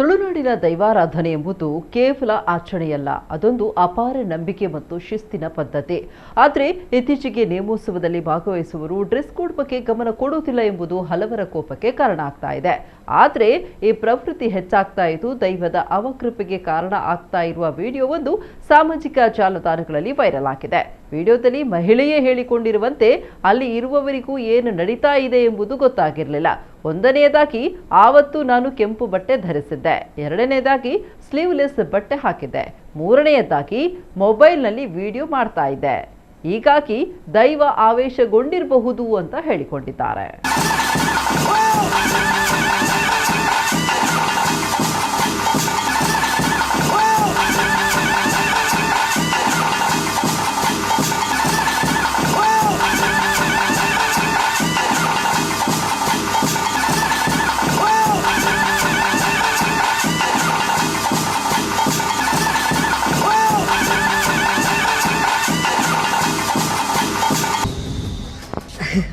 ತುಳುನಾಡಿನ ದೈವಾರಾಧನೆ ಎಂಬುದು ಕೇವಲ ಆಚರಣೆಯಲ್ಲ, ಅದೊಂದು ಅಪಾರ ನಂಬಿಕೆ ಮತ್ತು ಶಿಸ್ತಿನ ಪದ್ಧತಿ. ಆದರೆ ಇತ್ತೀಚೆಗೆ ನೇಮೋತ್ಸವದಲ್ಲಿ ಭಾಗವಹಿಸುವವರು ಡ್ರೆಸ್ ಕೋಡ್ ಬಗ್ಗೆ ಗಮನ ಕೊಡುವುದಿಲ್ಲ ಎಂಬುದು ಹಲವರ ಕೋಪಕ್ಕೆ ಕಾರಣ ಆಗ್ತಾ ಇದೆ. ಆದರೆ ಈ ಪ್ರವೃತ್ತಿ ಹೆಚ್ಚಾಗ್ತಾ ಇದ್ದು ದೈವದ ಅವಕೃಪೆಗೆ ಕಾರಣ ಆಗ್ತಾ ಇರುವ ವಿಡಿಯೋವೊಂದು ಸಾಮಾಜಿಕ ಜಾಲತಾಣಗಳಲ್ಲಿ ವೈರಲ್ ಆಗಿದೆ. ವಿಡಿಯೋದಲ್ಲಿ ಮಹಿಳೆಯೇ ಹೇಳಿಕೊಂಡಿರುವಂತೆ ಅಲ್ಲಿ ಇರುವವರಿಗೂ ಏನು ನಡೀತಾ ಇದೆ ಎಂಬುದು ಗೊತ್ತಾಗಿರಲಿಲ್ಲ. ಒಂದನೆಯದಾಗಿ ಆವತ್ತು ನಾನು ಕೆಂಪು ಬಟ್ಟೆ ಧರಿಸಿದ್ದೆ, ಎರಡನೇದಾಗಿ ಸ್ಲೀವ್ಲೆಸ್ ಬಟ್ಟೆ ಹಾಕಿದ್ದೆ, ಮೂರನೆಯದಾಗಿ ಮೊಬೈಲ್ನಲ್ಲಿ ವಿಡಿಯೋ ಮಾಡ್ತಾ ಇದ್ದೆ, ಹೀಗಾಗಿ ದೈವ ಆವೇಶಗೊಂಡಿರಬಹುದು ಅಂತ ಹೇಳಿಕೊಂಡಿದ್ದಾರೆ.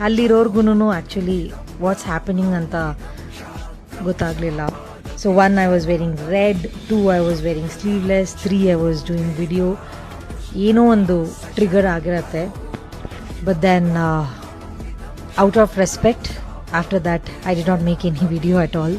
ಅಲ್ಲಿರೋರ್ಗು ಆ್ಯಕ್ಚುಲಿ ವಾಟ್ಸ್ ಹ್ಯಾಪನಿಂಗ್ ಅಂತ ಗೊತ್ತಾಗಲಿಲ್ಲ. So 1 I was wearing red, 2 I was wearing sleeveless, 3 I was doing video. ಏನೋ ಒಂದು ಟ್ರಿಗರ್ ಆಗಿರತ್ತೆ. But then out of respect after that I did not make any video at all.